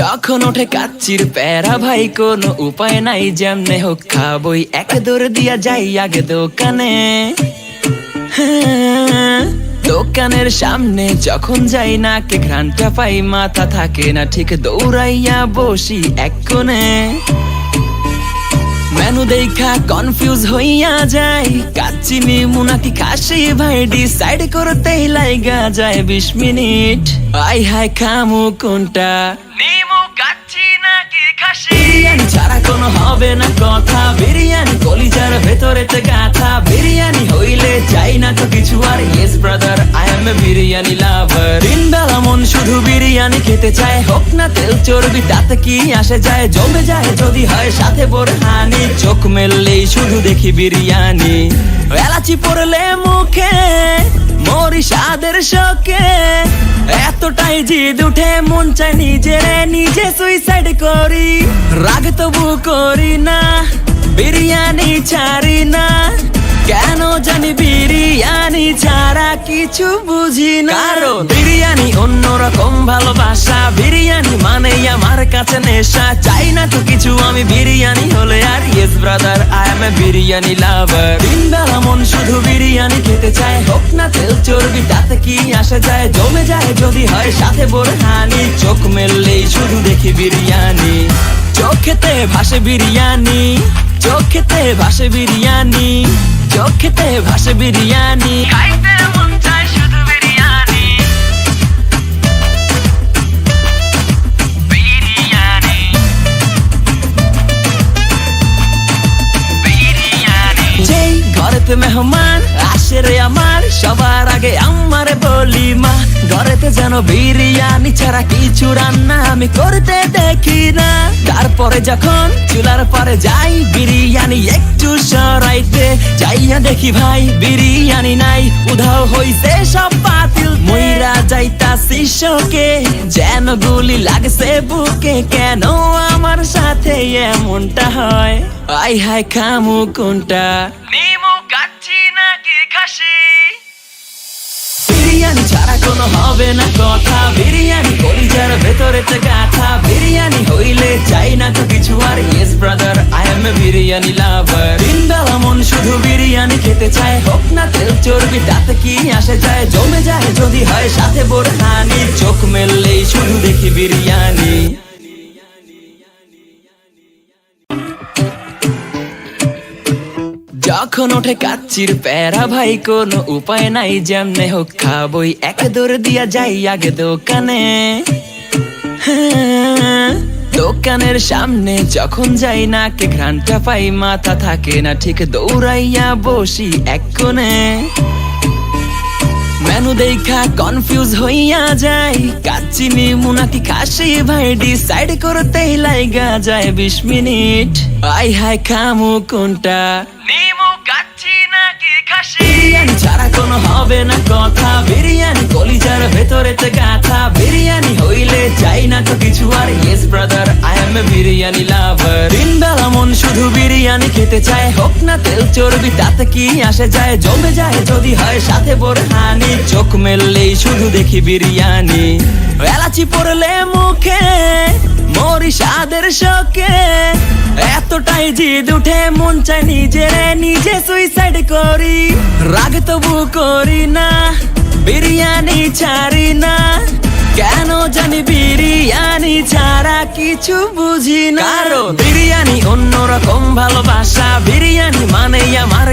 যখন ওঠে কাচ্চির প্যারা ভাই কোনো উপায় নাই, যেমনে হোক খাবই, এক দৌড় দিয়া যাই আগে দোকানে। দোকানের সামনে যখন যাই নাকে ঘ্রাণটা পাই, মাথা থাকে না ঠিক, দৌড়াইয়া বসি এক কোণে। মেনু দেখা কনফিউজ হইয়া যাই, কাচ্চি নিমু নাকি খাসি ভাই ডিসাইড করতেই লাইগা যায় 20 মিনিট। আই হাই খামু কোনটা, নিমু কাচ্চি নাকি খাসি? বিরিয়ানি ছাড়া কোনো হবে না কথা, বিরিয়ানি কলিজার ভেতরেতে গাথা। বিরিয়ানি হইলে চাই না তো কিছু আর, yes brother I M A biryani লাভার। দিনবেলা মন শুধু বিরিয়ানি খেতে চায়, হোক না তেল চর্বি তাতে কি আসে যায়। জমে যায় যদি হয় সাথে বোরহানি, চোখ মেললেই শুধু দেখি বিরিয়ানি। এলাচি পড়লে মুখে মরি স্বাদের শোকে, এতটাই জিদ উঠে মন চায় নিজে সুইসাইড করি। রাগ তবু করি না, বিরিয়ানি ছাড়ি না, কেন জানি বিরিয়ানি ছাড়া কিছু বুঝি না। কারণ বিরিয়ানি অন্যরকম ভালোবাসা, বিরিয়ানি মানে আমার কাছে নেশা। চাই না তো কিছু আমি বিরিয়ানি হলে আর, yes brother I M A biryani লাভার। দিনবেলা মন শুধু বিরিয়ানি খেতে চায়, হোক না তেল চর্বি তাতে কি আসে যায়। জমে যায় যদি হয় সাথে বোরহানি, চোখ মেললেই শুধু দেখি বিরিয়ানি। চোখেতে ভাসে বিরিয়ানি, চোখেতে ভাসে বিরিয়ানি, চোখেতে ভাসে বিরিয়ানি, খাইতে মন চায় শুধু বিরিয়ানি। বিরিয়ানি বিরিয়ানি। যেই ঘরেতে মেহমান আসে রে আমার, সবার আগে আমার বলি মা, ঘরেতে যেন বিরিয়ানি ছাড়া কিছু রান্না আমি করতে দেখি না। তারপরে যখন চুলার পরে যাই বিরিয়ানি একটু সরাইতে, যাইয়া দেখি ভাই বিরিয়ানি নাই, উধাও হইছে সব পাতিল। মইরা যাইতাছি শোকে, যেন গুলি লাগছে বুকে, কেন আমার সাথে এমনটা হয়? আই হাই খামু কোনটা, নিমু কাচ্চি নাকি খাসি? বিরিয়ানি ছাড়া কোনো হবে না কথা, বিরিয়ানি কলিজার ভেতরেতে গাথা। বিরিয়ানি হইলে চাই না তো কিছু আর, yes brother I M A biryani লাভার। দিনবেলা মন শুধু বিরিয়ানি খেতে চায়, হোক না তেল চর্বি তাতে কি আসে যায়। জমে যায় যদি হয় সাথে বোরহানি, চোখ মেললেই শুধু দেখি বিরিয়ানি। যখন ওঠে কাচ্চির প্যারা ভাই কোনো উপায় নাই, যেমনে হোক খাবই, এক দৌড় দিয়া যাই আগে দোকানে। দোকানের সামনে যখন যাই নাকে ঘ্রাণটা পাই, মাথা থাকে না ঠিক, দৌড়াইয়া বসি এক কোণে। মেনু দেখা কনফিউজ হইয়া যাই, কাচ্চি নিমু নাকি খাসি ভাই ডিসাইড করতেই লাইগা যায় 20 মিনিট। আই হাই খামু কোনটা, নিমু কাচ্চি নাকি খাসি? বিরিয়ানি ছাড়া কোনো হবে না কথা, বিরিয়ানি কলিজার ভেতরেতে গাথা। বিরিয়ানি হইলে চাই না তো কিছু আর, yes brother I M A biryani লাভার। দিনবেলা মন শুধু বিরিয়ানি খেতে চায়, হোক না তেল চর্বি তাতে কি আসে যায়। জমে যায় যদি হয় সাথে বোরহানি, চোখ মেললেই শুধু দেখি বিরিয়ানি। এলাচি পড়লে মুখে মরি স্বাদের শোকে, এতটাই জিদ উঠে মন চায় নিজে সুইসাইড করি। রাগ তবু করি না, বিরিয়ানি ছাড়ি না, কেন জানি বিরিয়ানি ছাড়া কিছু বুঝি না। কারণ বিরিয়ানি অন্যরকম ভালোবাসা, বিরিয়ানি মানে আমার